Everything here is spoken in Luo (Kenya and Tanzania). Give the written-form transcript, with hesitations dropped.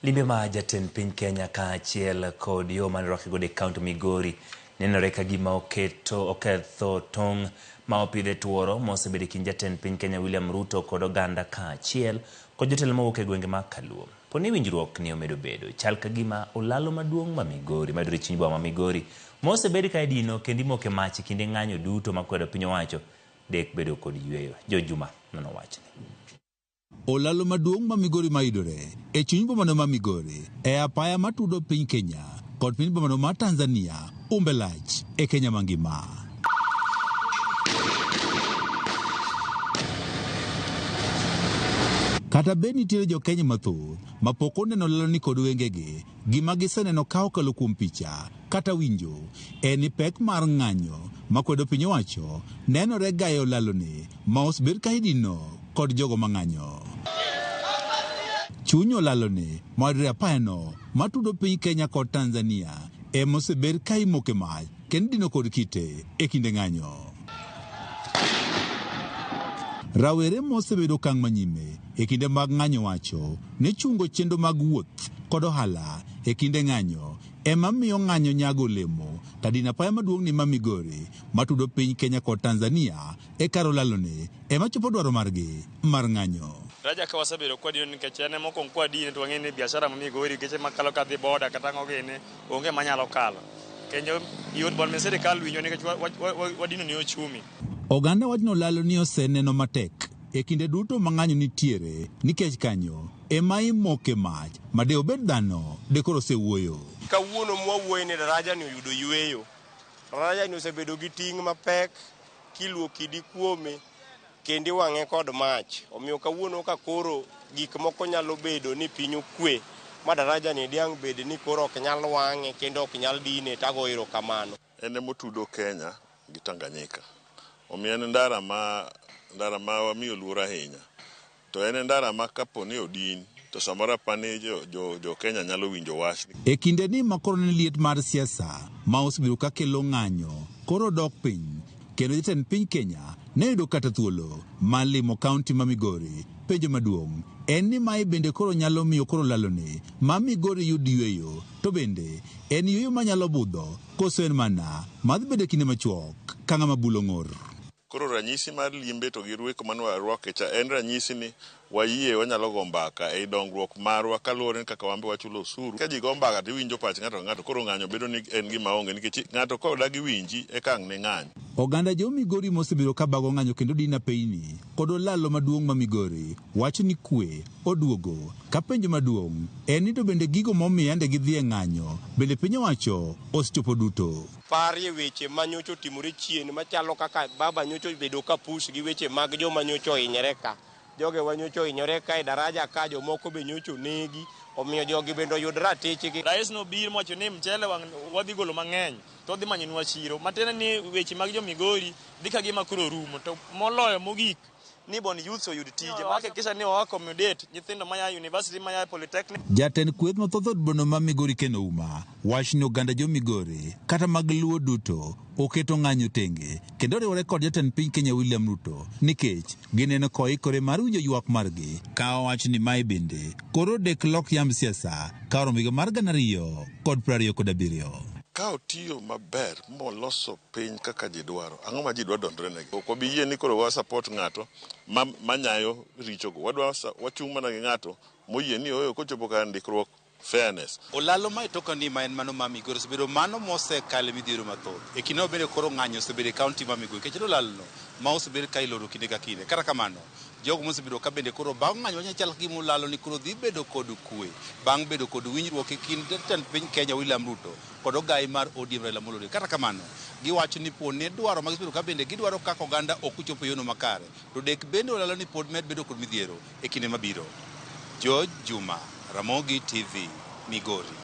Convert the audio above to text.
Limbe ma jatend piny Kenya kaachiel kod yo mane orwake godo e kaunti Migori nenore ka gima oketho tong' ma opidhe tuoro mosebedo kind jatend piny Kenya William Ruto kod oganda kaachiel kod jotelo mawuok e gwenge mag Kaluo. Poni winjruok ni omedo bedo chal ka gima olalo maduong' ma Migori mayudore chuny boma ma Migori mosebed ka idino kendo imoke mach kinde ng'anyo duto makwedo piny owacho dek bedo kod yweyo. Jo Juma nono wachne. Olalo maduong' ma Migori mayudore e chuny bomano ma Migori e apaya matudo piny Kenya kod piny bomano ma Tanzania umbelach e Kenya mangima. Kata bed nitiere jo Kenya mathoth mapok oneno laloni kod wengegi, gima giseneno ka okalo kuom picha kata winjo en ni pek mar ng'anyo makwedo piny owacho nenore ga e olaloni ma osebed ka idino kod jogo mang'anyo. Chuny olaloni mayudore apayano matudo piny Kenya kod Tanzania mosebed ka imoke mach kendo dino kod kite e kinde ng'anyo. Rawere mosebedo okang' manyime e kinde mag ng'anyo wacho ni chungo chenro mag wuoth kod ohala e kinde ng'anyo ema miyo ng'anyo nyago olemo tadina apaya maduong' ni ma Migori matudo piny Kenya kod Tanzania e kar olaloni ema chopo dwaro margi mar ng'anyo. Raja ka wasebedo kwa dino nikech ene moko kwa dino to wang'e ni biashara ma Migori keche makalo kadhi boda kata ng'ogene onge manyalo kalo. Kenyo yot bon mesede kal winjo nikech wadino ni ochumi. Oganda wachno lalo ni oseneno matek e kinde duto mang'anyo nitiere nikech kanyo ema imoke mach ma de obed dhano de koro osewuoyo. Kawuono mwawuoyo ni daraja ni oyudo yweyo. Daraja ni osebedo gi ting' mapek kiluo kidi kuome kendi wang'e kod mach. Omiyo kawuono ka koro gik moko nyalo bedo ni piny okwe ma daraja ni diang' bed ni koro ok nyal wang'e kendo ok nyal dine tago erokamano. Ene motudo Kenya gi Tanganyika. Omiyo en ndara ma wamiyo luor ahinya. To en ndara ma kapo ni odin to samoro apani jo Kenya nyalo winjo wach. E kinde ni makoro ne liet mar siasa ma osebiro ka kelo ng'anyo koro dok piny kendo jatend piny Kenya ne yudo kata thuolo mar limo kaunti ma Migori. Penjo maduong' en ni mae bende koro nyalo miyo koro laloni ma Migori yud yweyo, to bende en yweyo manyalo budho koso en mana madhi bedo kinde machuok ka ng'ama bulo ng'or. Koro ranyisi mar limbe to gi rweko mane warwake cha en ranyisi ni wayie wanyalo go mbaka e dongruok marwa kaluwore ni kaka wambe wachulo osuru. Ka ji go mbaka to iwinjo pach ng'ato ng'ato koro ng'anyo bedo ni en gima onge nikech ng'ato kodagi winji e kang' ne ng'anyo. Oganda jo Migori mosebiro ka bago ng'anyo kendo dina peyni kod olalo maduong' ma Migori wacho ni kwe oduogo ka penjo maduong' en ni to bende gigo momiyo ande gidhi e ng'anyo bende piny owacho osechopo duto. Parie weche manyocho timore chien machalo kaka baba nyocho bedo ka push gi weche mag joma nyocho hinyore ka. Joge wanyocho hinyore ka e daraja ka jomoko be nyocho negi omiyo jogi bende oyud ratich gi. Rais no bir mocho ni mchele wadhi golo mang'eny to dhi manyonwa chiro. Matene ni weche mag jo Migori dhi ka gima kuro rumo to moloyo mogik ni bon youth oyud tije make kisha ni wa accommodate nyithindo maya university maya polytechnic. Jatend kweth mathoth bono ma Migori Keno Uma wach ni oganda jo Migori kata mag Luo duto oketo ng'anyo tenge kendo riwore kod jatend piny Kenya William Ruto nikech gineno koikore mar winjo ywak margi ka wach ni mae bende koro dek lok yamb siasa ka oromo higa mar 2027. Ka otiyo maber moloso piny kaka ji dwaro, ang'o ma ji dwa dondre negi. Ok wabi yie ni koro wa support ng'ato manyayo richogo. Wachung' mana gi ng'ato moyie ni oyo kochopo kar ndikruok fairness. Olalo ma itoka ni ma en mano ma Migori osebedo mano mosekale midhiero mathoth. E kinde bende koro ng'anyo osebedo e kaunti ma Migori. Kech olalo ma osebedo ka iloro kinde ka kinde. Kata kamano, jogo mosebedo ka bende koro bang' ng'anyo wanyachal gima olalo ni koro dhi bedo kod kwe. Bang' bedo kod winjruok e kind jatend piny Kenya William Ruto kod ogai mar ODM Raila Amolo Odinga. Kata kamano, giwacho ni pone dwaro mag bedo ka bende gidwaro kaka oganda ok ochopo yono makare. To dek bende olalo ni pod med bedo kod midhiero e kinde mabiro. Jo Juma, Ramogi TV, Migori.